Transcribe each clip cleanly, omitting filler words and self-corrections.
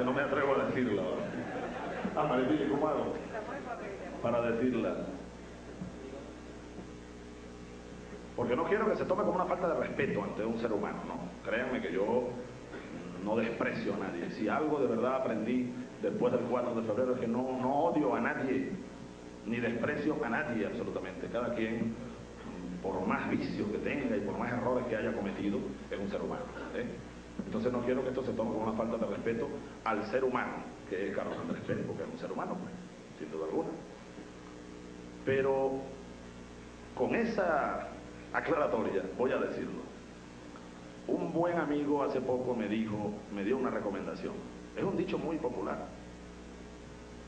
frase, no me atrevo a decirla. Maripili, ¿cómo hago para decirla? Porque no quiero que se tome como una falta de respeto ante un ser humano, no. Créanme que yo no desprecio a nadie. Si algo de verdad aprendí después del 4 de febrero es que no odio a nadie, ni desprecio a nadie absolutamente. Cada quien, por más vicios que tenga y por más errores que haya cometido, es un ser humano, ¿eh? Entonces no quiero que esto se tome como una falta de respeto al ser humano, que es Carlos Andrés Pérez, porque es un ser humano, pues, sin duda alguna. Pero con esa aclaratoria voy a decirlo. Un buen amigo hace poco me dio una recomendación. Es un dicho muy popular.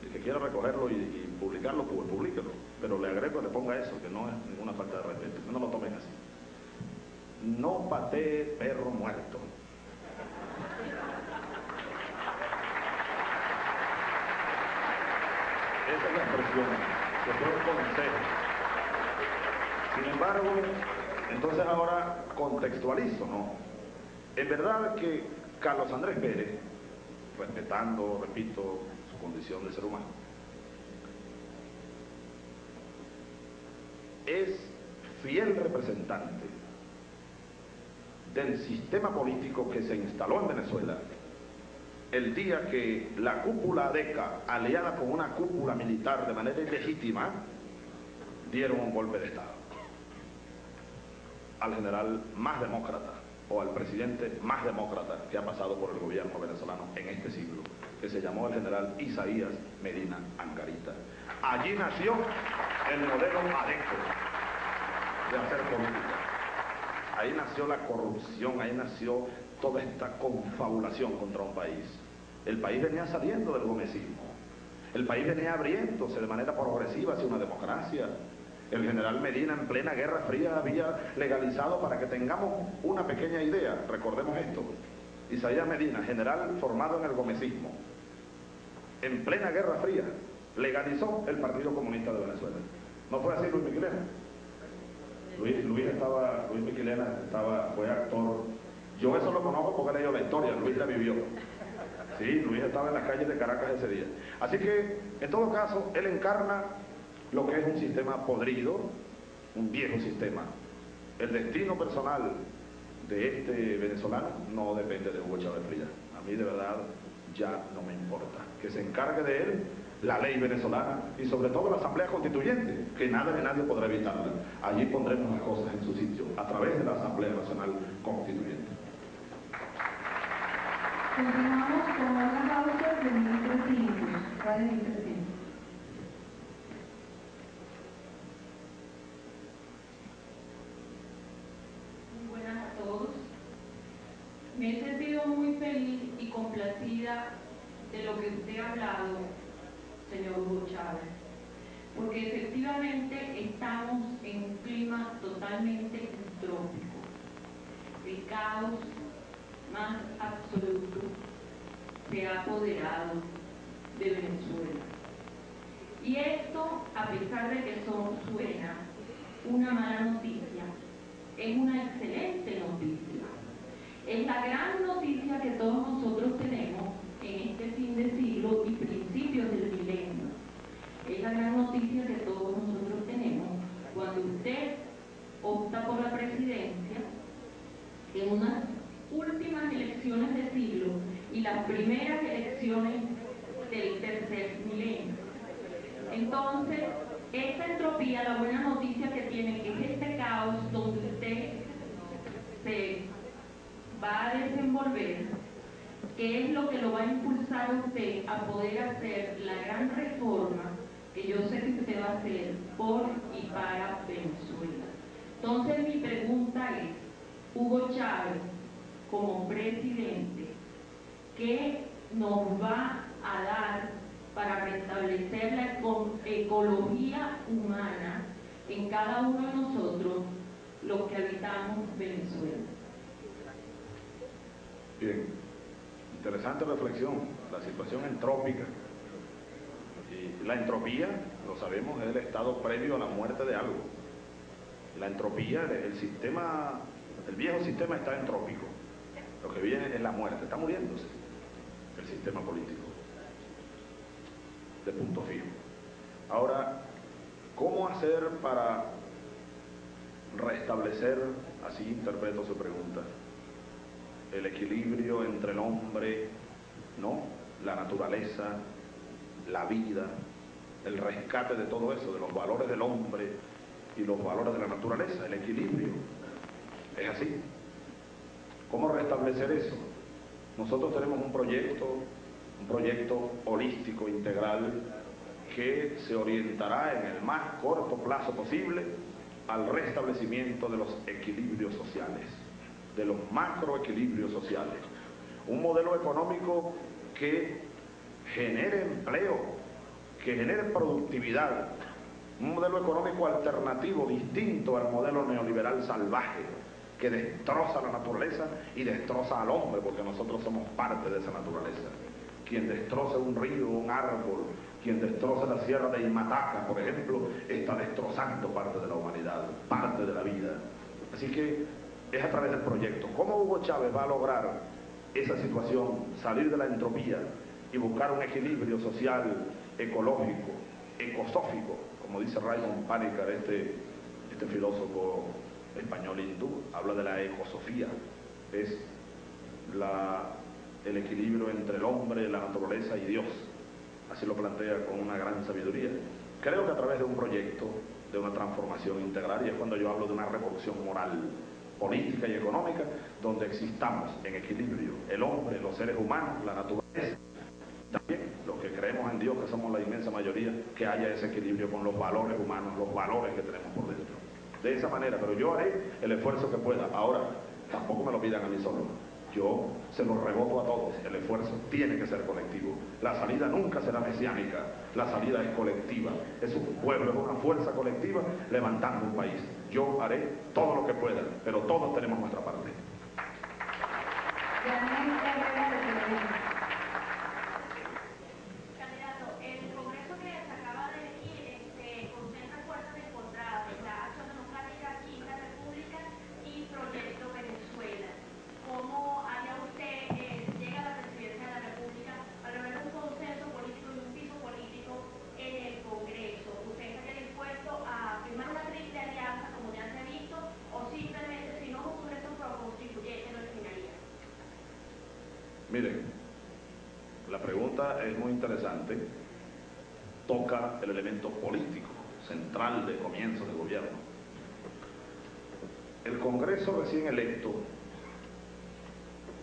El que quiera recogerlo y publicarlo, pues publíquelo. Pero le agrego, le ponga eso, que no es ninguna falta de respeto. No lo tomen así. No patee perro muerto. Esa es la expresión, que fue un consejo. Sin embargo, entonces ahora contextualizo, ¿no? Es verdad que Carlos Andrés Pérez, respetando, repito, su condición de ser humano, es fiel representante del sistema político que se instaló en Venezuela el día que la cúpula ADECA, aliada con una cúpula militar de manera ilegítima, dieron un golpe de Estado al general más demócrata o al presidente más demócrata que ha pasado por el gobierno venezolano en este siglo, que se llamó el general Isaías Medina Angarita. Allí nació el modelo ADECO de hacer política. Ahí nació la corrupción, ahí nació toda esta confabulación contra un país. El país venía saliendo del gomecismo. El país venía abriéndose de manera progresiva hacia una democracia. El general Medina en plena Guerra Fría había legalizado, para que tengamos una pequeña idea, recordemos esto, Isaías Medina, general formado en el gomecismo, en plena Guerra Fría, legalizó el Partido Comunista de Venezuela. ¿No fue así, Luis Miquelena? Luis Miquelena fue actor. Yo eso lo conozco porque he leído la historia, Luis la vivió. Sí, Luis estaba en las calles de Caracas ese día. Así que, en todo caso, él encarna lo que es un sistema podrido, un viejo sistema. El destino personal de este venezolano no depende de Hugo Chávez Frías. A mí de verdad ya no me importa. Que se encargue de él la ley venezolana y sobre todo la Asamblea Constituyente, que nada ni nadie podrá evitarla. Allí pondremos las cosas en su sitio, a través de la Asamblea Nacional Constituyente. Continuamos con una pausa de 1300, Radio 1300. Muy buenas a todos. Me he sentido muy feliz y complacida de lo que usted ha hablado, señor Hugo Chávez, porque efectivamente estamos en un clima totalmente trópico. El caos más absoluto se ha apoderado de Venezuela. Y esto, a pesar de que suena una mala noticia, es una excelente noticia. Es la gran noticia que todos nosotros tenemos en este fin de siglo y principios del milenio. Es la gran noticia que todos nosotros tenemos cuando usted opta por la presidencia en unas últimas elecciones de siglo y las primeras elecciones del tercer milenio. Entonces, esta entropía, la buena noticia que tiene, que es este caos donde usted se va a desenvolver, que es lo que lo va a impulsar a usted a poder hacer la gran reforma que yo sé que usted va a hacer por y para Venezuela. Entonces, mi pregunta es, Hugo Chávez, como presidente, ¿qué nos va a dar para restablecer la ecología humana en cada uno de nosotros, los que habitamos Venezuela? Bien, interesante reflexión, la situación entrópica. Y la entropía, lo sabemos, es el estado previo a la muerte de algo. La entropía, el viejo sistema está entrópico. Lo que viene es la muerte, está muriéndose. el sistema político de punto fijo. Ahora, ¿cómo hacer para restablecer, así interpreto su pregunta, el equilibrio entre el hombre, ¿no?, la naturaleza, la vida, el rescate de todo eso, de los valores del hombre y los valores de la naturaleza, el equilibrio? Es así. ¿Cómo restablecer eso? Nosotros tenemos un proyecto holístico, integral, que se orientará en el más corto plazo posible al restablecimiento de los equilibrios sociales, de los macroequilibrios sociales. Un modelo económico que genere empleo, que genere productividad, un modelo económico alternativo, distinto al modelo neoliberal salvaje, que destroza la naturaleza y destroza al hombre, porque nosotros somos parte de esa naturaleza. Quien destroza un río, un árbol, quien destroza la sierra de Imataca, por ejemplo, está destrozando parte de la humanidad, parte de la vida. Así que es a través del proyecto. ¿Cómo Hugo Chávez va a lograr esa situación, salir de la entropía y buscar un equilibrio social, ecológico, ecosófico, como dice Raymond Panikkar, este filósofo español hindú, habla de la ecosofía, es el equilibrio entre el hombre, la naturaleza y Dios? Así lo plantea con una gran sabiduría. Creo que a través de un proyecto, de una transformación integral, y es cuando yo hablo de una revolución moral, política y económica, donde existamos en equilibrio, el hombre, los seres humanos, la naturaleza, también los que creemos en Dios, que somos la inmensa mayoría, que haya ese equilibrio con los valores humanos, los valores que tenemos por dentro. De esa manera, pero yo haré el esfuerzo que pueda. Ahora, tampoco me lo pidan a mí solo. Yo se lo reboto a todos. El esfuerzo tiene que ser colectivo. La salida nunca será mesiánica. La salida es colectiva. Es un pueblo, es una fuerza colectiva levantando un país. Yo haré todo lo que pueda, pero todos tenemos nuestra parte. Candidato, el Congreso que se acaba de elegir concentra fuerzas encontradas, la Acción Democrática, Quinta República y Proyecto Venezuela. ¿Cómo haría usted, si llega a la presidencia de la República, para lograr un consenso político y un piso político en el Congreso? ¿Usted estaría dispuesto a firmar una triple alianza, como ya se ha visto, o simplemente, si no es un Congreso pro-constituyente, lo eliminaría? Miren, la pregunta es muy interesante, toca el elemento político central de comienzo del gobierno. El Congreso recién electo,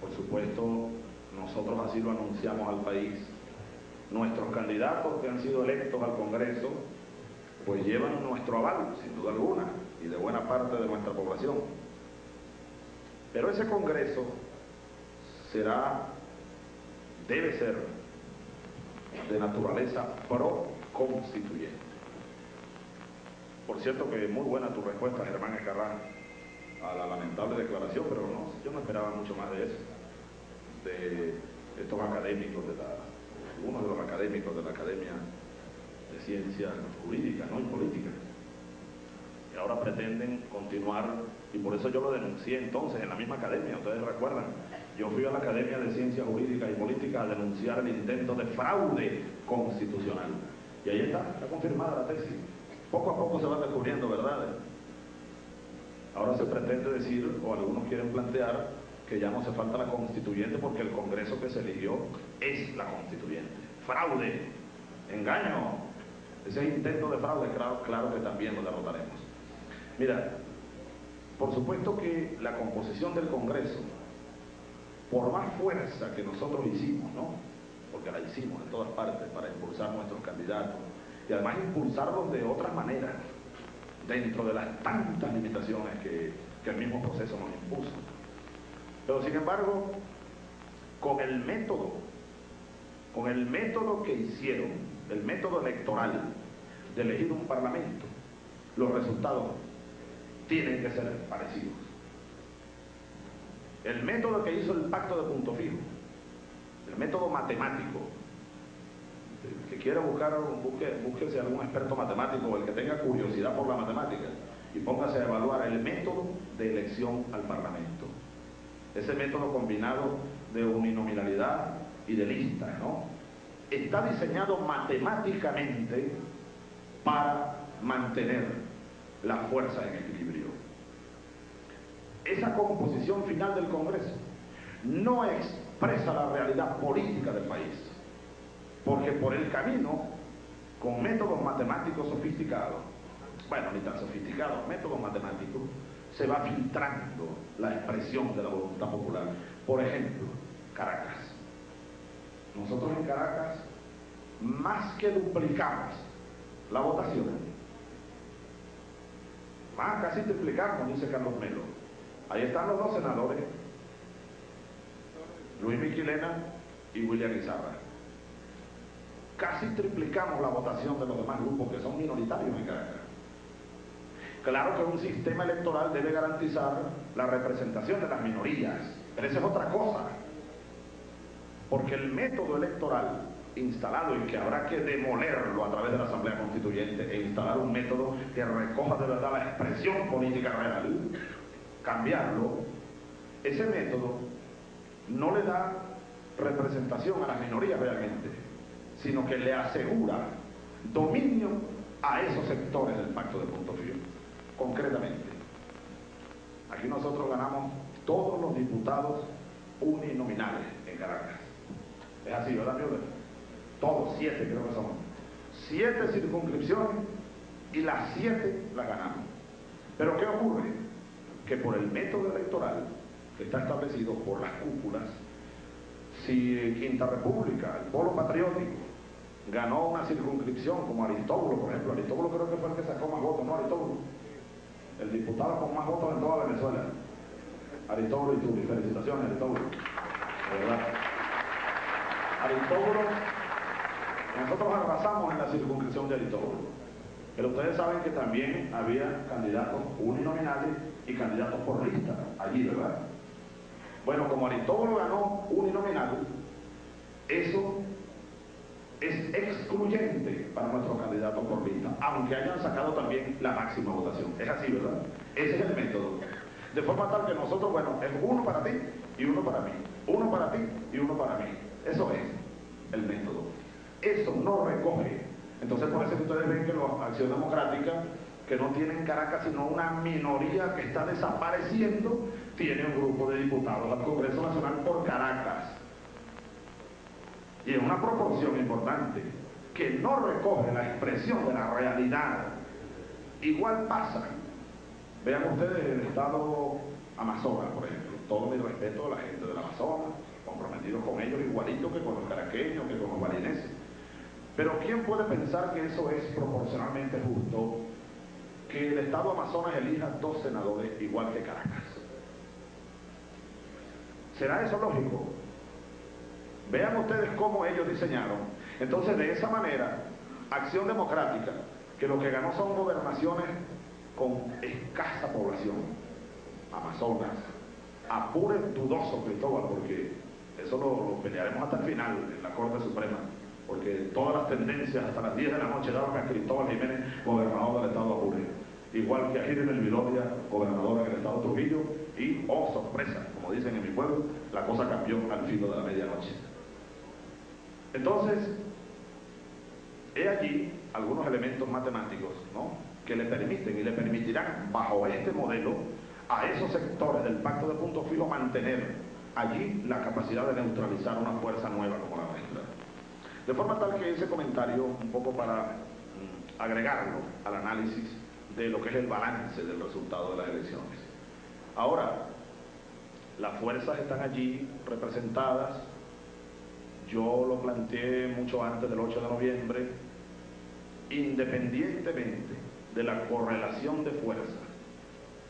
por supuesto, nosotros así lo anunciamos al país, nuestros candidatos que han sido electos al Congreso, pues llevan nuestro aval, sin duda alguna, y de buena parte de nuestra población. Pero ese Congreso debe ser de naturaleza pro-constituyente. Por cierto que muy buena tu respuesta, Germán Escarrán, a la lamentable declaración, pero no, yo no esperaba mucho más de eso, de estos académicos, algunos de los académicos de la Academia de Ciencias Jurídicas, ¿no?, y Políticas, y ahora pretenden continuar, y por eso yo lo denuncié entonces en la misma academia. Ustedes recuerdan, yo fui a la Academia de Ciencias Jurídicas y Políticas a denunciar el intento de fraude constitucional, y ahí está confirmada la tesis. Poco a poco se van descubriendo verdades. Ahora se pretende decir, o algunos quieren plantear, que ya no hace falta la constituyente porque el Congreso que se eligió es la constituyente. Fraude, engaño, ese intento de fraude, claro que también lo derrotaremos. Mira, por supuesto que la composición del Congreso, por más fuerza que nosotros hicimos, ¿no?, porque la hicimos en todas partes para impulsar nuestros candidatos, y además impulsarlos de otras maneras, dentro de las tantas limitaciones que el mismo proceso nos impuso. Pero sin embargo, con el método que hicieron, el método electoral de elegir un parlamento, los resultados tienen que ser parecidos. El método que hizo el pacto de punto fijo, el método matemático, el que quiera búsquese algún experto matemático o el que tenga curiosidad por la matemática y póngase a evaluar el método de elección al Parlamento. Ese método combinado de uninominalidad y de listas, ¿no? Está diseñado matemáticamente para mantener las fuerzas en equilibrio. Esa composición final del Congreso no expresa la realidad política del país, porque por el camino, con métodos matemáticos sofisticados, bueno, ni tan sofisticados, métodos matemáticos, se va filtrando la expresión de la voluntad popular. Por ejemplo, Caracas. Nosotros en Caracas más que duplicamos la votación, más casi triplicamos, dice Carlos Melo. Ahí están los dos senadores, Luis Miquilena y William Izarra. Casi triplicamos la votación de los demás grupos que son minoritarios en Caracas. Claro que un sistema electoral debe garantizar la representación de las minorías, pero esa es otra cosa, porque el método electoral instalado y que habrá que demolerlo a través de la Asamblea Constituyente e instalar un método que recoja de verdad la expresión política real, cambiarlo, ese método no le da representación a las minorías realmente, sino que le asegura dominio a esos sectores del Pacto de Punto Fijo. Concretamente, aquí nosotros ganamos todos los diputados uninominales en Caracas. Es así, ¿verdad, Müller? Todos, 7 creo que somos. 7 circunscripciones y las 7 las ganamos. Pero ¿qué ocurre? Que por el método electoral que está establecido por las cúpulas, si Quinta República, el Polo Patriótico, ganó una circunscripción como Aristóbulo, por ejemplo, Aristóbulo creo que fue el que sacó más votos, ¿no, Aristóbulo? El diputado con más votos en toda Venezuela. Aristóbulo Iturri, felicitaciones, Aristóbulo. De verdad. Aristóbulo, nosotros arrasamos en la circunscripción de Aristóbulo. Pero ustedes saben que también había candidatos uninominales y candidatos por lista allí, ¿verdad? Bueno, como Aristóbulo ganó uninominal, eso es excluyente para nuestros candidatos por lista, aunque hayan sacado también la máxima votación. Es así, ¿verdad? Ese es el método. De forma tal que nosotros, bueno, es uno para ti y uno para mí. Uno para ti y uno para mí. Eso es el método. Eso no recoge. Entonces, por eso que ustedes ven que la Acción Democrática, que no tiene en Caracas sino una minoría que está desapareciendo, tiene un grupo de diputados al Congreso Nacional por Caracas. Y en una proporción importante, que no recoge la expresión de la realidad. Igual pasa. Vean ustedes el estado Amazonas, por ejemplo. Todo mi respeto a la gente del Amazonas, comprometidos con ellos igualito que con los caraqueños, que con los barineses. Pero ¿quién puede pensar que eso es proporcionalmente justo? Que el estado Amazonas elija 2 senadores igual que Caracas. ¿Será eso lógico? Vean ustedes cómo ellos diseñaron. Entonces, de esa manera, Acción Democrática, que lo que ganó son gobernaciones con escasa población, Amazonas, apure dudoso, Cristóbal, porque eso lo pelearemos hasta el final en la Corte Suprema, porque todas las tendencias hasta las 10 de la noche daban a Cristóbal Jiménez gobernador del estado Apure, igual que a Girin El Viloria, gobernador en el estado Trujillo, y, oh sorpresa, como dicen en mi pueblo, la cosa cambió al filo de la medianoche. Entonces, he allí algunos elementos matemáticos, ¿no?, que le permiten y le permitirán, bajo este modelo, a esos sectores del Pacto de Punto Fijo mantener allí la capacidad de neutralizar una fuerza nueva como la nuestra. De forma tal que ese comentario, un poco para agregarlo al análisis de lo que es el balance del resultado de las elecciones. Ahora, las fuerzas están allí representadas. Yo lo planteé mucho antes del 8 de noviembre, independientemente de la correlación de fuerzas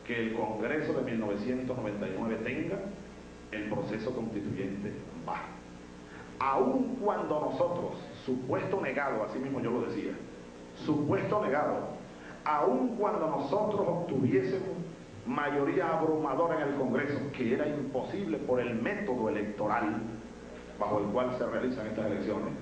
que el Congreso de 1999 tenga, el proceso constituyente va. Aun cuando nosotros, supuesto negado, así mismo yo lo decía, supuesto negado, aun cuando nosotros obtuviésemos mayoría abrumadora en el Congreso, que era imposible por el método electoral bajo el cual se realizan estas elecciones,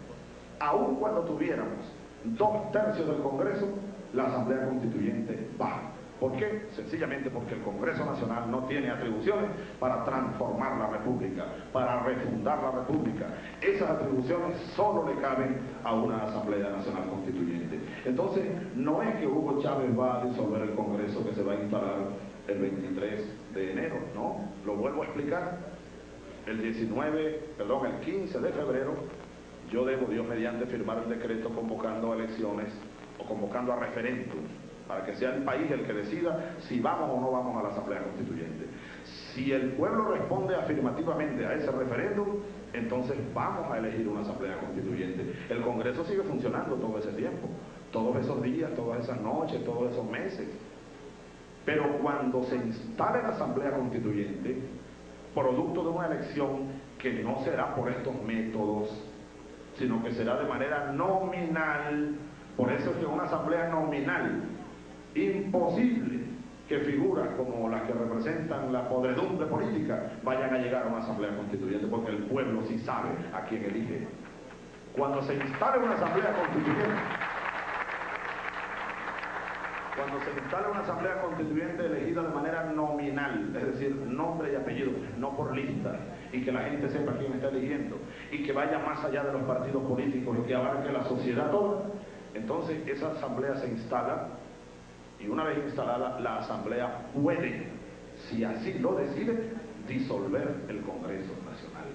aun cuando tuviéramos 2/3 del Congreso, la Asamblea Constituyente va. ¿Por qué? Sencillamente porque el Congreso Nacional no tiene atribuciones para transformar la República, para refundar la República. Esas atribuciones solo le caben a una Asamblea Nacional Constituyente. Entonces, no es que Hugo Chávez va a disolver el Congreso que se va a instalar el 23 de enero, no, lo vuelvo a explicar. El 15 de febrero, yo debo, Dios mediante, firmar el decreto convocando a elecciones o convocando a referéndum, para que sea el país el que decida si vamos o no vamos a la Asamblea Constituyente. Si el pueblo responde afirmativamente a ese referéndum, entonces vamos a elegir una Asamblea Constituyente. El Congreso sigue funcionando todo ese tiempo, todos esos días, todas esas noches, todos esos meses. Pero cuando se instale la Asamblea Constituyente, producto de una elección que no será por estos métodos, sino que será de manera nominal, por eso es que una asamblea nominal, imposible que figuras como las que representan la podredumbre política vayan a llegar a una asamblea constituyente, porque el pueblo sí sabe a quién elige. Cuando se instale una asamblea constituyente, elegida de manera nominal, es decir, nombre y apellido, no por lista, y que la gente sepa quién está eligiendo, y que vaya más allá de los partidos políticos y que abarque la sociedad toda, entonces esa asamblea se instala, y una vez instalada, la asamblea puede, si así lo decide, disolver el Congreso Nacional.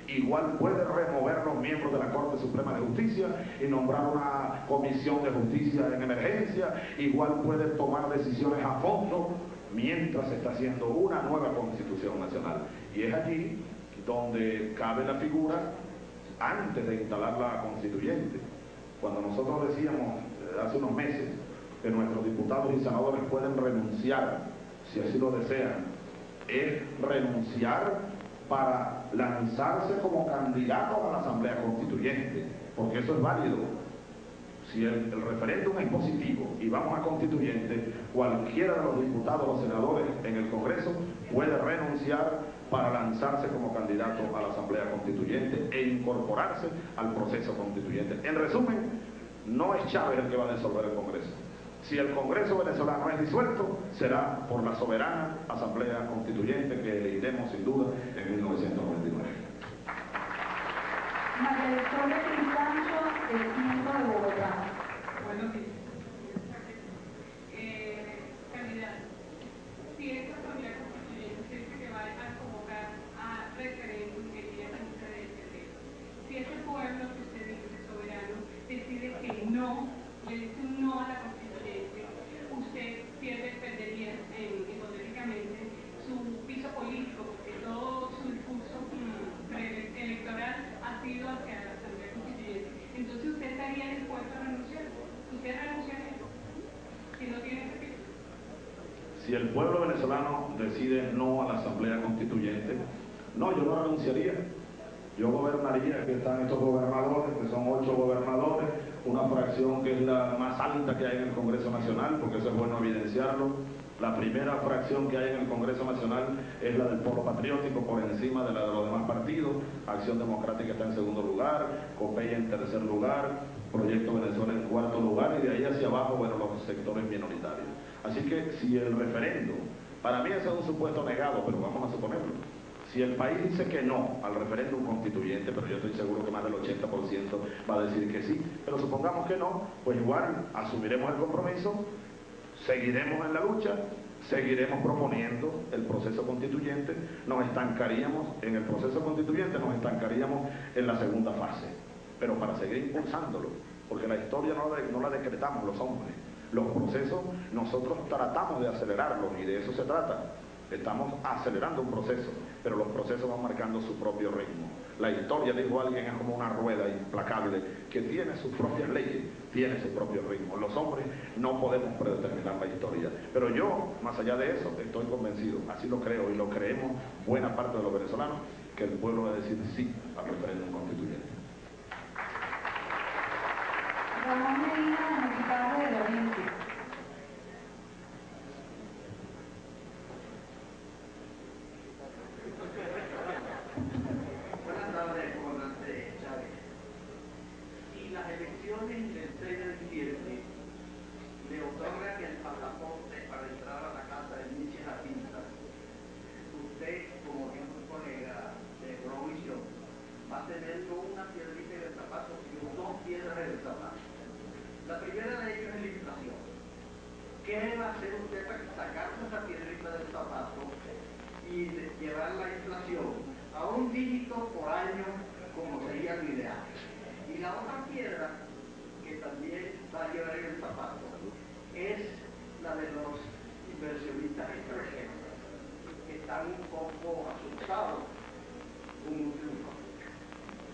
Igual puede remover los miembros de la Corte Suprema de Justicia y nombrar una comisión de justicia en emergencia, igual puede tomar decisiones a fondo mientras se está haciendo una nueva Constitución Nacional. Y es allí donde cabe la figura antes de instalar la Constituyente. Cuando nosotros decíamos hace unos meses que nuestros diputados y senadores pueden renunciar, si así lo desean, es renunciar para lanzarse como candidato a la Asamblea Constituyente, porque eso es válido. Si el referéndum es positivo y vamos a constituyente, cualquiera de los diputados o senadores en el Congreso puede renunciar para lanzarse como candidato a la Asamblea Constituyente e incorporarse al proceso constituyente. En resumen, no es Chávez el que va a disolver el Congreso. Si el Congreso venezolano es disuelto, será por la soberana Asamblea Constituyente que elegiremos sin duda en 1999. María del Sol de Cristancho, del Tiempo de Bogotá. Buenos días. Candidato, si esta Asamblea Constituyente dice que va a convocar a referéndum el día 15 de febrero, si ese pueblo que usted dice soberano decide que no, le dice un no a la Constituyente, usted perdería hipotéticamente su piso político, porque todo su discurso electoral ha sido hacia la Asamblea Constituyente. Entonces usted estaría dispuesto a renunciar. ¿Usted renunciaría si no tiene ese piso? Si el pueblo venezolano decide no a la Asamblea Constituyente, no, yo no renunciaría. Yo gobernaría, aquí están estos gobernadores, que son 8 gobernadores, una fracción que es la más alta que hay en el Congreso Nacional, porque eso es bueno evidenciarlo. La primera fracción que hay en el Congreso Nacional es la del Polo Patriótico, por encima de la de los demás partidos. Acción Democrática está en segundo lugar, COPEI en tercer lugar, Proyecto Venezuela en cuarto lugar, y de ahí hacia abajo, bueno, los sectores minoritarios. Así que si el referéndum, para mí ese es un supuesto negado, pero vamos a suponerlo. Si el país dice que no al referéndum constituyente, pero yo estoy seguro que más del 80% va a decir que sí, pero supongamos que no, pues igual asumiremos el compromiso, seguiremos en la lucha, seguiremos proponiendo el proceso constituyente, nos estancaríamos en el proceso constituyente, nos estancaríamos en la segunda fase, pero para seguir impulsándolo, porque la historia no la decretamos los hombres, los procesos nosotros tratamos de acelerarlos y de eso se trata. Estamos acelerando un proceso, pero los procesos van marcando su propio ritmo. La historia, dijo alguien, es como una rueda implacable que tiene sus propias leyes, tiene su propio ritmo. Los hombres no podemos predeterminar la historia, pero yo, más allá de eso, estoy convencido, así lo creo y lo creemos buena parte de los venezolanos, que el pueblo va a decir sí al referéndum constituyente. Ramón Medina, diputado del Oriente. Buenas tardes, comandante Chávez. Si las elecciones del 6 de diciembre le otorgan el pasaporte para entrar a tener no una piedrita en el zapato, sino dos piedras en el zapato. La primera de ellas es la inflación. ¿Qué va a hacer usted para sacarse esa piedrita del zapato y llevar la inflación a un dígito por año como sería lo ideal? Y la otra piedra que también va a llevar en el zapato es la de los inversionistas extranjeros, que están un poco asustados con un triunfo.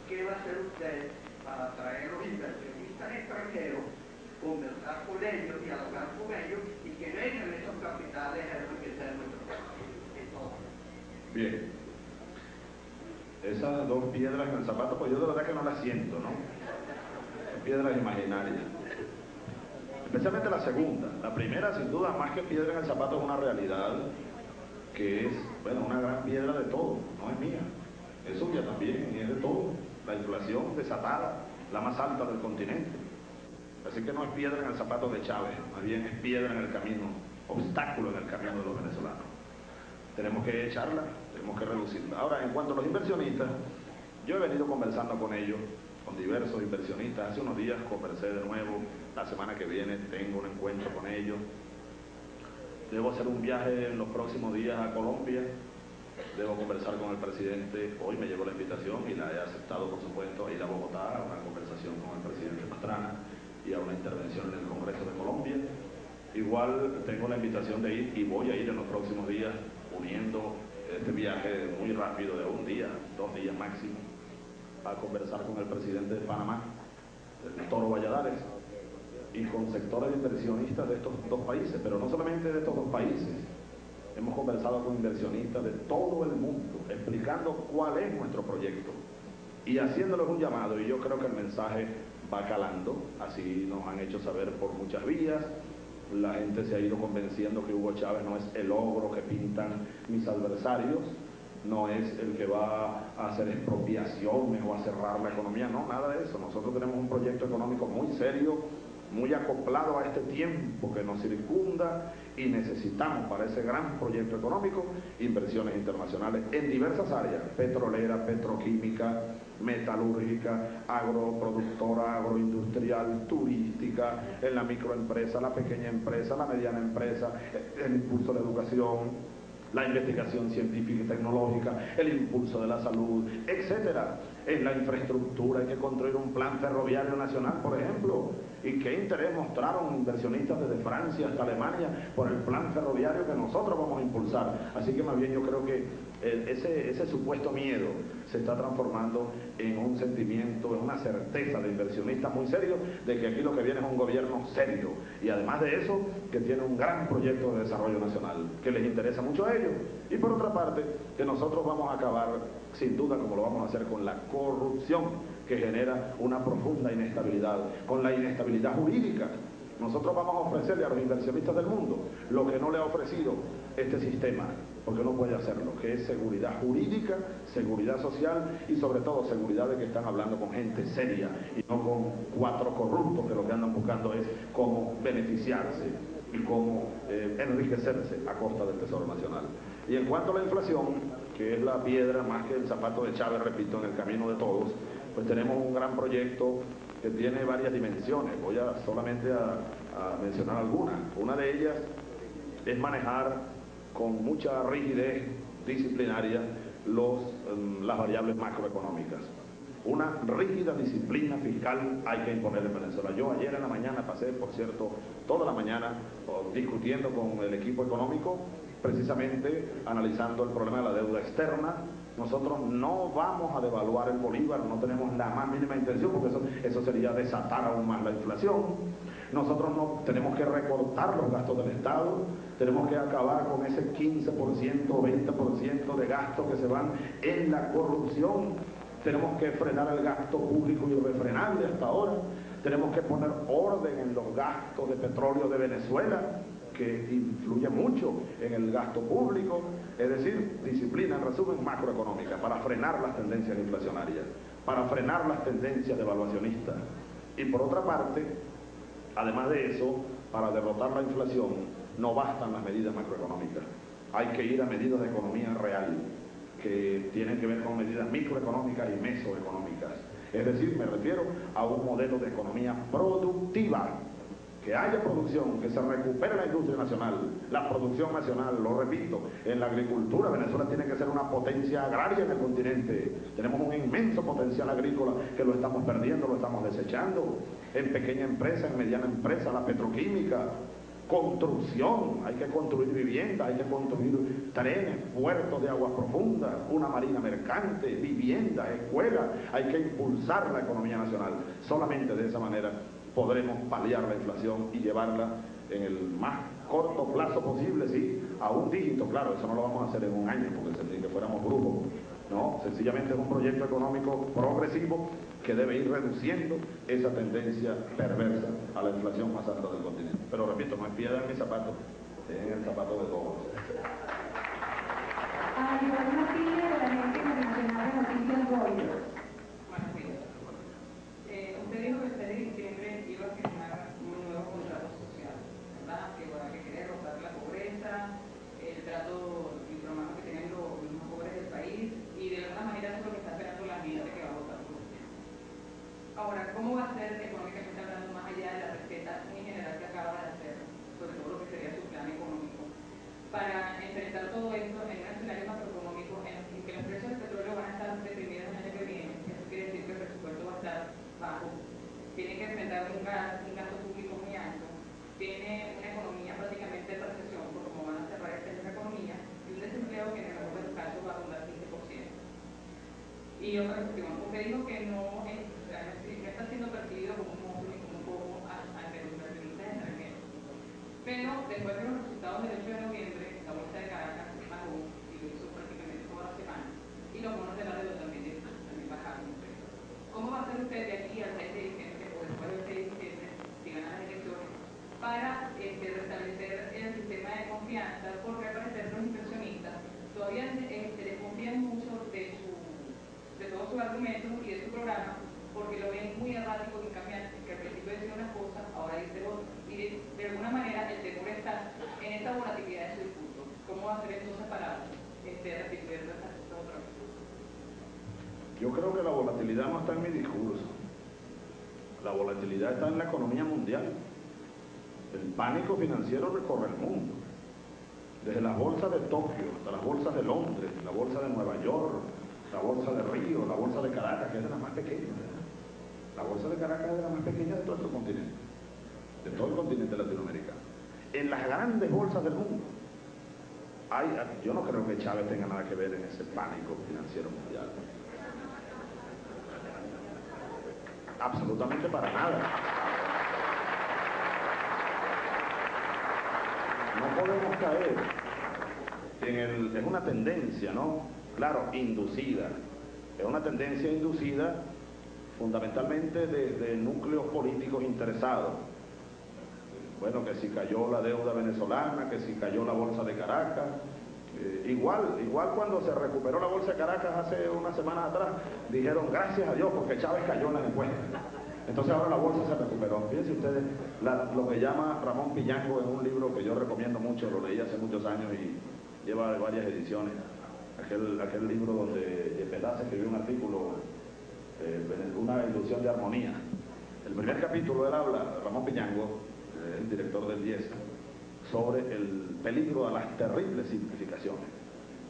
¿Qué va a hacer usted para atraer a los inversionistas extranjeros, conversar con ellos, dialogar con ellos y que vengan esos capitales a enriquecer nuestro país? Bien. Esas dos piedras en el zapato, pues yo de verdad que no las siento, ¿no? Son piedras imaginarias. Especialmente la segunda. La primera, sin duda, más que piedra en el zapato, es una realidad que es, bueno, una gran piedra de todo, no es mía. Es suya también y es de todo. La inflación desatada, la más alta del continente. Así que no es piedra en el zapato de Chávez, más bien es piedra en el camino, obstáculo en el camino de los venezolanos. Tenemos que echarla, tenemos que reducirla. Ahora, en cuanto a los inversionistas, yo he venido conversando con ellos, con diversos inversionistas. Hace unos días conversé de nuevo, la semana que viene tengo un encuentro con ellos. Debo hacer un viaje en los próximos días a Colombia, debo conversar con el presidente. Hoy me llegó la invitación y la he aceptado, por supuesto, a ir a Bogotá a una conversación con el presidente Pastrana y a una intervención en el Congreso de Colombia. Igual tengo la invitación de ir y voy a ir en los próximos días, uniendo este viaje muy rápido de un día, 2 días máximo, a conversar con el presidente de Panamá, el Toro Valladares, y con sectores inversionistas de estos dos países, pero no solamente de estos dos países. Hemos conversado con inversionistas de todo el mundo, explicando cuál es nuestro proyecto y haciéndoles un llamado, y yo creo que el mensaje va calando, así nos han hecho saber por muchas vías. La gente se ha ido convenciendo que Hugo Chávez no es el ogro que pintan mis adversarios, no es el que va a hacer expropiaciones o a cerrar la economía, no, nada de eso. Nosotros tenemos un proyecto económico muy serio, muy acoplado a este tiempo que nos circunda, y necesitamos para ese gran proyecto económico inversiones internacionales en diversas áreas: petrolera, petroquímica, metalúrgica, agroproductora, agroindustrial, turística, en la microempresa, la pequeña empresa, la mediana empresa, el impulso de la educación, la investigación científica y tecnológica, el impulso de la salud, etcétera. En la infraestructura hay que construir un plan ferroviario nacional, por ejemplo. ¿Y qué interés mostraron inversionistas desde Francia hasta Alemania por el plan ferroviario que nosotros vamos a impulsar? Así que más bien yo creo que ese supuesto miedo se está transformando en un sentimiento, en una certeza de inversionistas muy serios de que aquí lo que viene es un gobierno serio, y además de eso que tiene un gran proyecto de desarrollo nacional que les interesa mucho a ellos. Y por otra parte, que nosotros vamos a acabar sin duda, como lo vamos a hacer, con la corrupción que genera una profunda inestabilidad, con la inestabilidad jurídica. Nosotros vamos a ofrecerle a los inversionistas del mundo lo que no le ha ofrecido este sistema, porque no puede hacerlo, que es seguridad jurídica, seguridad social y sobre todo seguridad de que están hablando con gente seria y no con 4 corruptos que lo que andan buscando es cómo beneficiarse y cómo enriquecerse a costa del Tesoro Nacional. Y en cuanto a la inflación, que es la piedra más que el zapato de Chávez, repito, en el camino de todos, pues tenemos un gran proyecto que tiene varias dimensiones. Voy solamente a mencionar algunas. Una de ellas es manejar con mucha rigidez disciplinaria las variables macroeconómicas. Una rígida disciplina fiscal hay que imponer en Venezuela. Yo ayer en la mañana pasé, por cierto, toda la mañana discutiendo con el equipo económico, precisamente analizando el problema de la deuda externa. Nosotros no vamos a devaluar el bolívar, no tenemos la más mínima intención, porque eso sería desatar aún más la inflación. Nosotros no tenemos que recortar los gastos del Estado, tenemos que acabar con ese 15% o 20% de gastos que se van en la corrupción. Tenemos que frenar el gasto público irrefrenable hasta ahora. Tenemos que poner orden en los gastos de petróleo de Venezuela, que influye mucho en el gasto público. Es decir, disciplina, en resumen, macroeconómica, para frenar las tendencias inflacionarias, para frenar las tendencias devaluacionistas. Y por otra parte, además de eso, para derrotar la inflación, no bastan las medidas macroeconómicas. Hay que ir a medidas de economía real. que tienen que ver con medidas microeconómicas y mesoeconómicas. Es decir, me refiero a un modelo de economía productiva, que haya producción, que se recupere la industria nacional, la producción nacional. Lo repito, en la agricultura Venezuela tiene que ser una potencia agraria en el continente. Tenemos un inmenso potencial agrícola que lo estamos perdiendo, lo estamos desechando. En pequeña empresa, en mediana empresa, la petroquímica, construcción, hay que construir viviendas, hay que construir trenes, puertos de aguas profundas, una marina mercante, viviendas, escuelas, hay que impulsar la economía nacional. Solamente de esa manera podremos paliar la inflación y llevarla en el más corto plazo posible, sí, a un dígito. Claro, eso no lo vamos a hacer en un año, porque sería que fuéramos brujos. No, sencillamente es un proyecto económico progresivo que debe ir reduciendo esa tendencia perversa a la inflación más alta del continente. Pero repito, no es piedra en mi zapato, es en el zapato de todos. Iván Martínez, de la Agencia Internacional de Noticias Reuters. Buenos días. Usted dijo que usted en diciembre iba a firmar un nuevo contrato social, ¿verdad? Que quiere rozar la pobreza, el trato inhumano que tienen los más pobres del país, y de alguna manera eso es lo que está esperando la gente que va a votar por usted. Ahora, ¿cómo va a ser económicamente hablando, más allá de la receta muy general que acaba de hacer, sobre todo lo que sería su plan económico, para enfrentar todo esto en un escenario macroeconómico en el que los precios del petróleo van a estar deprimidos el año que viene? Eso quiere decir que el presupuesto va a estar bajo, tiene que enfrentar un gasto público muy alto, tiene una economía prácticamente de recesión, por como van a cerrar esta misma economía, y un desempleo que en el mejor de los casos va a rondar 15%. Y otra cuestión, usted dijo que no está siendo percibido como un monstruo ni como un poco ante los inversionistas extranjeros. Pero después de los resultados del 8 de noviembre, la bolsa de Caracas bajó, y lo hizo prácticamente toda la semana, y los bonos de la deuda también bajaron. ¿Cómo va a hacer usted de aquí al 6 de diciembre o después del 6 de diciembre, si ganan las elecciones, para restablecer el sistema de confianza? Porque al parecer los inversionistas todavía desconfían mucho de todos sus argumentos y de su programa, porque lo ven muy errático y cambiante, que al principio decía una cosa, ahora dice otra, y de alguna manera el temor está en esta volatilidad de su discurso. ¿Cómo va a ser entonces para restituir esta otra vez? Yo creo que la volatilidad no está en mi discurso. La volatilidad está en la economía mundial. El pánico financiero recorre el mundo. Desde las bolsas de Tokio hasta las bolsas de Londres, la bolsa de Nueva York, la bolsa de Río, la bolsa de Caracas, que es de las más pequeñas, ¿verdad? La bolsa de Caracas es de las más pequeñas de todo el continente, de todo el continente latinoamericano. En las grandes bolsas del mundo, yo no creo que Chávez tenga nada que ver en ese pánico financiero mundial. Absolutamente para nada. No podemos caer es una tendencia, ¿no? Claro, inducida. Es una tendencia inducida fundamentalmente de núcleos políticos interesados. Bueno, que si cayó la deuda venezolana, que si cayó la bolsa de Caracas. Igual cuando se recuperó la bolsa de Caracas hace unas semanas atrás, dijeron gracias a Dios porque Chávez cayó en las encuestas. Entonces ahora la bolsa se recuperó. Fíjense ustedes lo que llama Ramón Pillango en un libro que yo recomiendo mucho, lo leí hace muchos años y lleva varias ediciones. Aquel libro donde Pedazo escribió un artículo, una ilusión de armonía. El primer capítulo él habla, Ramón Pillango, el director del 10, sobre el peligro de las terribles simplificaciones.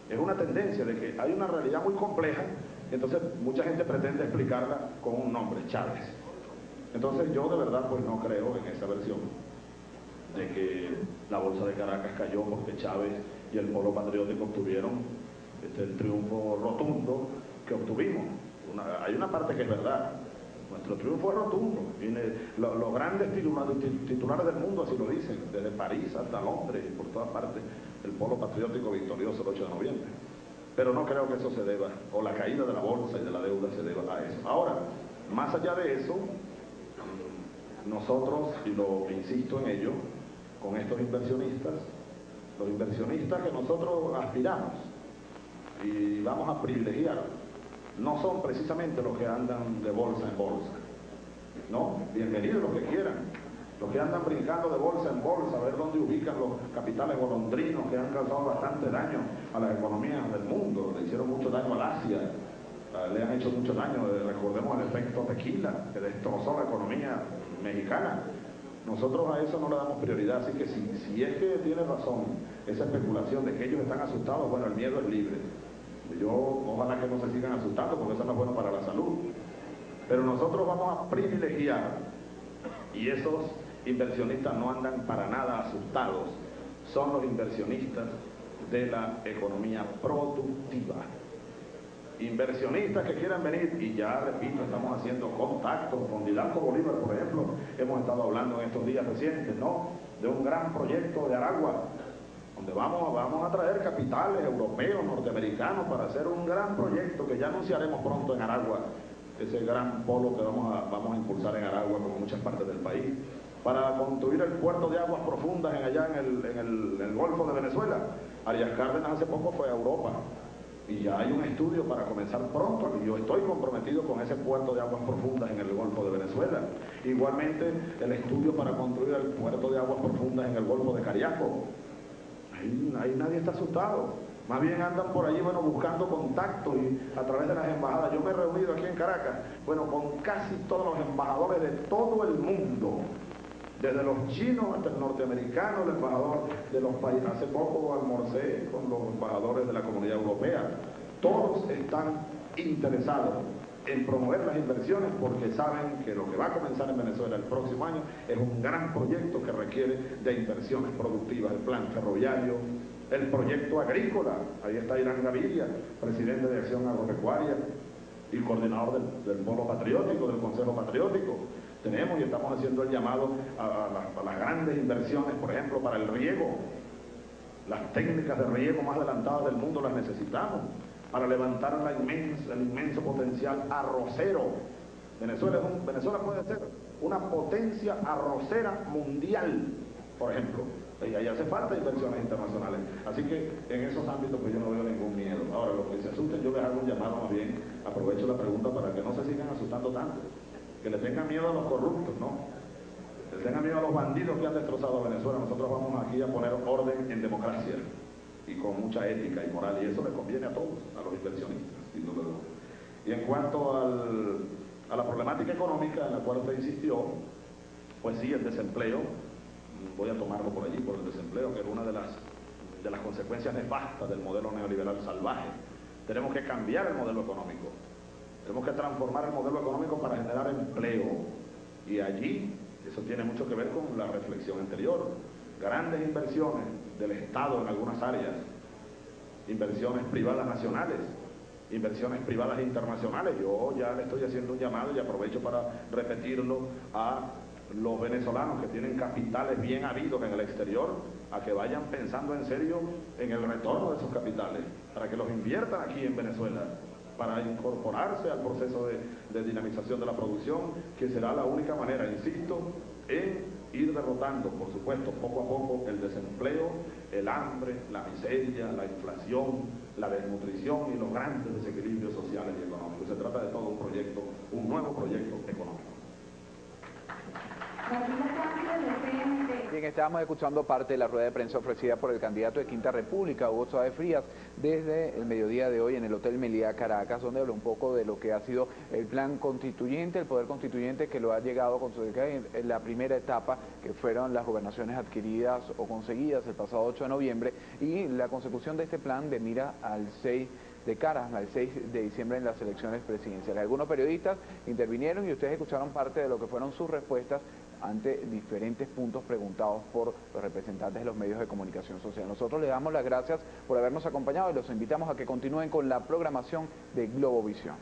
Es una tendencia de que hay una realidad muy compleja, entonces mucha gente pretende explicarla con un nombre, Chávez. Entonces yo de verdad pues no creo en esa versión de que la bolsa de Caracas cayó porque Chávez y el polo patriótico obtuvieron el triunfo rotundo que obtuvimos. Hay una parte que es verdad. Nuestro triunfo es rotundo. Los grandes titulares del mundo así lo dicen, desde París hasta Londres y por todas partes, el polo patriótico victorioso el 8 de noviembre. Pero no creo que eso se deba, o la caída de la bolsa y de la deuda se deba a eso. Ahora, más allá de eso, nosotros, y lo insisto en ello, con estos inversionistas, los inversionistas que nosotros aspiramos y vamos a privilegiar, no son precisamente los que andan de bolsa en bolsa. No, bienvenidos los que quieran. Los que andan brincando de bolsa en bolsa, a ver dónde ubican los capitales golondrinos que han causado bastante daño a las economías del mundo, le hicieron mucho daño al Asia, le han hecho mucho daño, recordemos el efecto tequila, que destrozó la economía mexicana. Nosotros a eso no le damos prioridad, así que si es que tiene razón esa especulación de que ellos están asustados, bueno, el miedo es libre. Ojalá que no se sigan asustando, porque eso no es bueno para la salud. Pero nosotros vamos a privilegiar, y esos inversionistas no andan para nada asustados, son los inversionistas de la economía productiva. Inversionistas que quieran venir, y ya repito, estamos haciendo contactos con Didaco Bolívar, por ejemplo, hemos estado hablando en estos días recientes, ¿no?, de un gran proyecto de Aragua, donde vamos a traer capitales europeos, norteamericanos, para hacer un gran proyecto que ya anunciaremos pronto en Aragua, ese gran polo que vamos a impulsar en Aragua, como en muchas partes del país, para construir el puerto de aguas profundas allá en el Golfo de Venezuela. Arias Cárdenas hace poco fue a Europa, y ya hay un estudio para comenzar pronto, y yo estoy comprometido con ese puerto de aguas profundas en el Golfo de Venezuela. Igualmente, el estudio para construir el puerto de aguas profundas en el Golfo de Cariaco. Ahí nadie está asustado. Más bien andan por allí, bueno, buscando contactos y a través de las embajadas. Yo me he reunido aquí en Caracas, bueno, con casi todos los embajadores de todo el mundo. Desde los chinos hasta el norteamericano, el embajador de los países. Hace poco almorcé con los embajadores de la Comunidad Europea. Todos están interesados en promover las inversiones porque saben que lo que va a comenzar en Venezuela el próximo año es un gran proyecto que requiere de inversiones productivas, el plan ferroviario, el proyecto agrícola. Ahí está Irán Gaviria, presidente de Acción Agropecuaria y coordinador del Polo Patriótico, del Consejo Patriótico. Tenemos y estamos haciendo el llamado a las grandes inversiones, por ejemplo, para el riego. Las técnicas de riego más adelantadas del mundo las necesitamos para levantar el inmenso potencial arrocero. Venezuela puede ser una potencia arrocera mundial, por ejemplo. Y ahí hace falta inversiones internacionales. Así que en esos ámbitos pues yo no veo ningún miedo. Ahora, los que se asusten, yo les hago un llamado más bien, aprovecho la pregunta para que no se sigan asustando tanto. Que le tengan miedo a los corruptos, ¿no? Que le tengan miedo a los bandidos que han destrozado a Venezuela. Nosotros vamos aquí a poner orden en democracia y con mucha ética y moral, y eso le conviene a todos, a los inversionistas, sin duda alguna. Y en cuanto a la problemática económica en la cual usted insistió, pues sí, el desempleo, voy a tomarlo por allí, por el desempleo, que es una de las consecuencias nefastas del modelo neoliberal salvaje. Tenemos que cambiar el modelo económico. Tenemos que transformar el modelo económico para generar empleo. Y allí, eso tiene mucho que ver con la reflexión anterior. Grandes inversiones del Estado en algunas áreas, inversiones privadas nacionales, inversiones privadas internacionales. Yo ya le estoy haciendo un llamado y aprovecho para repetirlo a los venezolanos que tienen capitales bien habidos en el exterior, a que vayan pensando en serio en el retorno de esos capitales, para que los inviertan aquí en Venezuela, para incorporarse al proceso de dinamización de la producción, que será la única manera, insisto, en ir derrotando, por supuesto, poco a poco el desempleo, el hambre, la miseria, la inflación, la desnutrición y los grandes desequilibrios sociales y económicos. Se trata de todo un proyecto, un nuevo proyecto económico. Bien, estábamos escuchando parte de la rueda de prensa ofrecida por el candidato de Quinta República, Hugo Chávez Frías, desde el mediodía de hoy en el Hotel Meliá Caracas, donde habló un poco de lo que ha sido el plan constituyente, el poder constituyente que lo ha llegado a conseguir en la primera etapa, que fueron las gobernaciones adquiridas o conseguidas el pasado 8 de noviembre, y la consecución de este plan de mira al 6 de diciembre en las elecciones presidenciales. Algunos periodistas intervinieron y ustedes escucharon parte de lo que fueron sus respuestas ante diferentes puntos preguntados por los representantes de los medios de comunicación social. Nosotros les damos las gracias por habernos acompañado y los invitamos a que continúen con la programación de Globovisión.